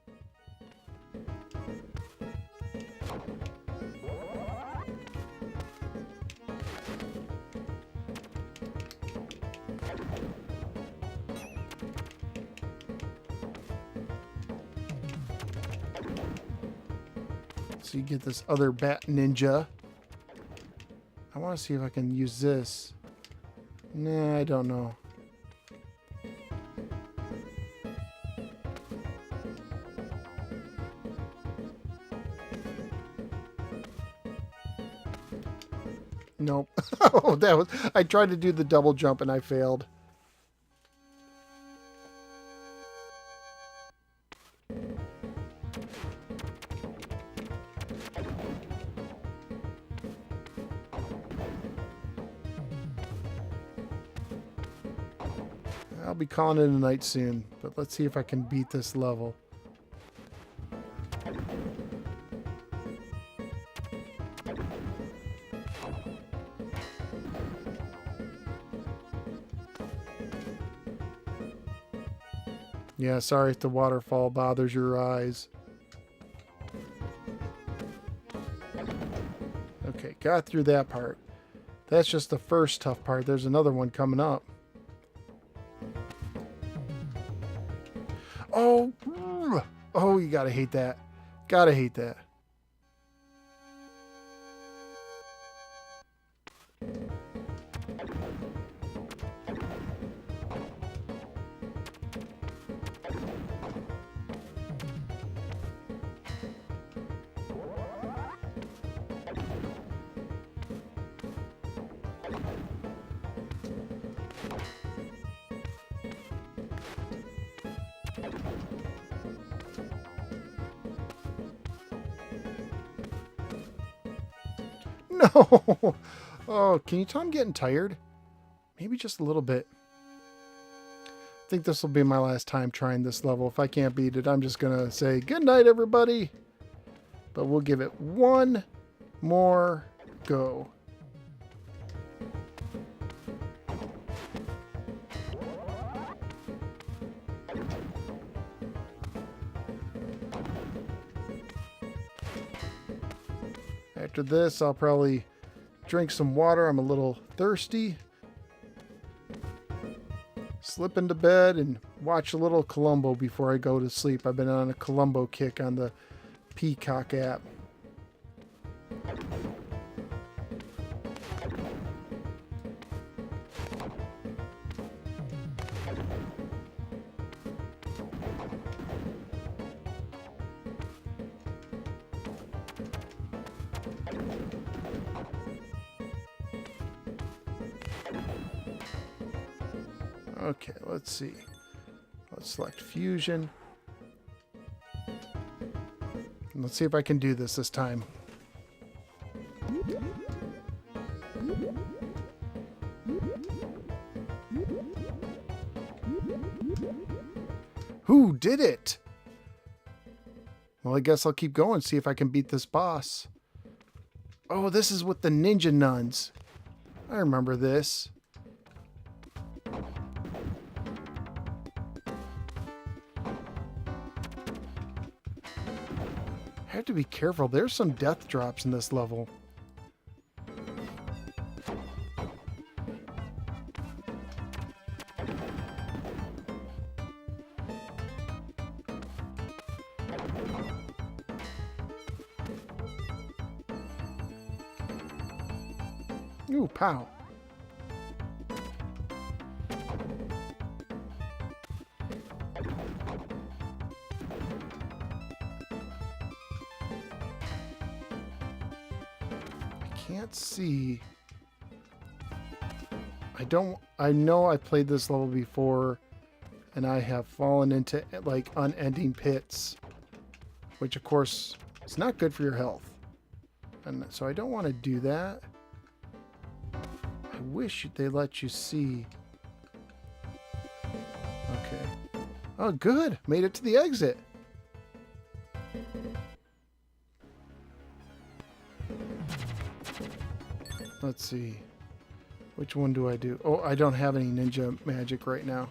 So you get this other bat ninja. I want to see if I can use this. Nah, I don't know. Nope. Oh, I tried to do the double jump and I failed. I'll be calling it a night soon, but let's see if I can beat this level. Yeah, sorry if the waterfall bothers your eyes. Okay, got through that part. That's just the first tough part. There's another one coming up. Oh, oh, you gotta hate that. Gotta hate that. No! Oh, can you tell I'm getting tired? Maybe just a little bit. I think this will be my last time trying this level. If I can't beat it, I'm just going to say good night, everybody. But we'll give it one more go. After this, I'll probably drink some water. I'm a little thirsty. Slip into bed and watch a little Columbo before I go to sleep. I've been on a Columbo kick on the Peacock app. Okay, let's see. Let's select Fusion. And let's see if I can do this time. Who did it? Well, I guess I'll keep going, see if I can beat this boss. Oh, this is with the ninja nuns. I remember this. I have to be careful. There's some death drops in this level. Ooh, pow. Can't see. I know I played this level before and I have fallen into like unending pits, which of course is not good for your health. And so I don't want to do that. I wish they let you see. Okay. Oh, good. Made it to the exit. Let's see. Which one do I do? Oh, I don't have any ninja magic right now.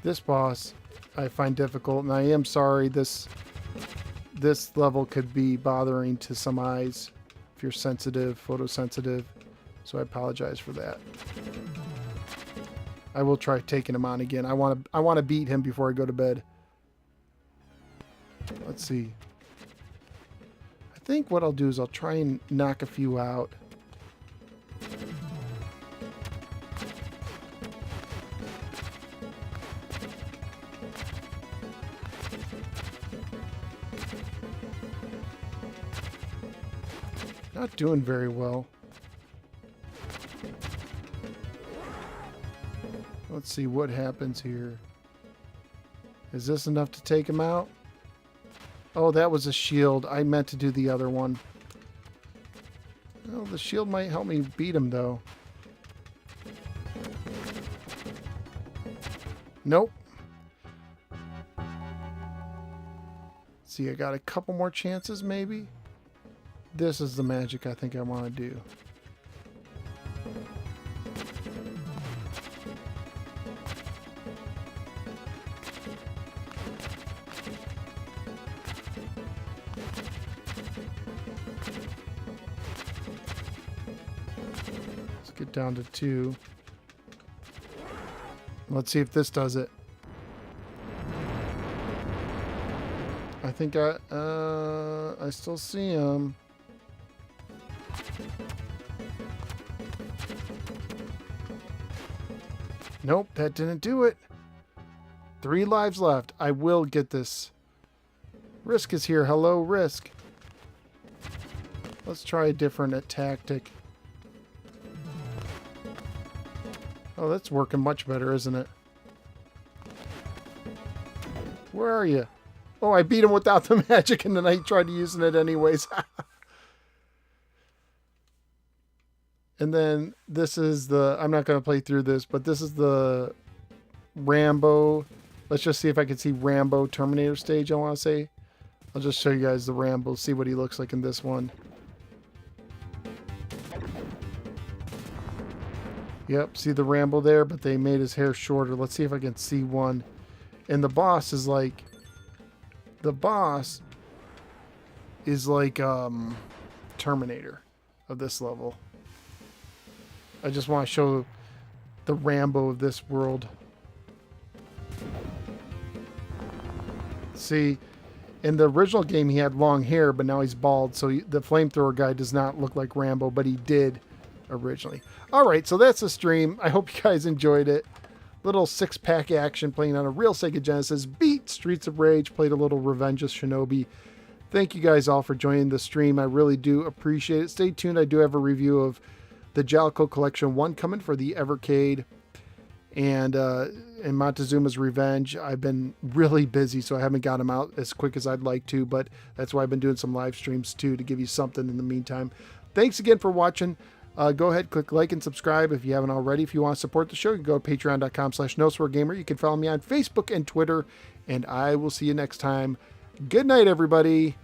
This boss I find difficult, and I am sorry this level could be bothering to some eyes if you're sensitive, photosensitive, so I apologize for that. I will try taking him on again. I want to beat him before I go to bed. Let's see. I think what I'll do is I'll try and knock a few out. Not doing very well. Let's see what happens here. Is this enough to take him out? Oh, that was a shield. I meant to do the other one. Well, the shield might help me beat him, though. Nope. See, I got a couple more chances, maybe. This is the magic I think I want to do. Get down to 2. Let's see if this does it. I think I still see him. Nope, that didn't do it. 3 lives left. I will get this. Risk is here. Hello, Risk. Let's try a different tactic. Oh, that's working much better, isn't it? Where are you? Oh, I beat him without the magic, and then I tried using it anyways. And then this is the... I'm not going to play through this, but this is the Rambo. Let's just see if I can see Rambo Terminator stage, I want to say. I'll just show you guys the Rambo, see what he looks like in this one. Yep, see the Rambo there, but they made his hair shorter. Let's see if I can see one. And the boss is like... The boss is like Terminator of this level. I just want to show the Rambo of this world. See, in the original game he had long hair, but now he's bald, so the flamethrower guy does not look like Rambo, but he did originally. Alright, so that's the stream. I hope you guys enjoyed it. Little 6-pack action playing on a real Sega Genesis. Beat Streets of Rage, played a little Revenge of Shinobi. Thank you guys all for joining the stream. I really do appreciate it. Stay tuned. I do have a review of the Jalico Collection 1 coming for the Evercade and Montezuma's Revenge. I've been really busy, so I haven't got them out as quick as I'd like to, but that's why I've been doing some live streams too, to give you something in the meantime. Thanks again for watching. Go ahead, click like and subscribe if you haven't already. If you want to support the show, you can go to patreon.com/NoSwearGamer. You can follow me on Facebook and Twitter, and I will see you next time. Good night, everybody.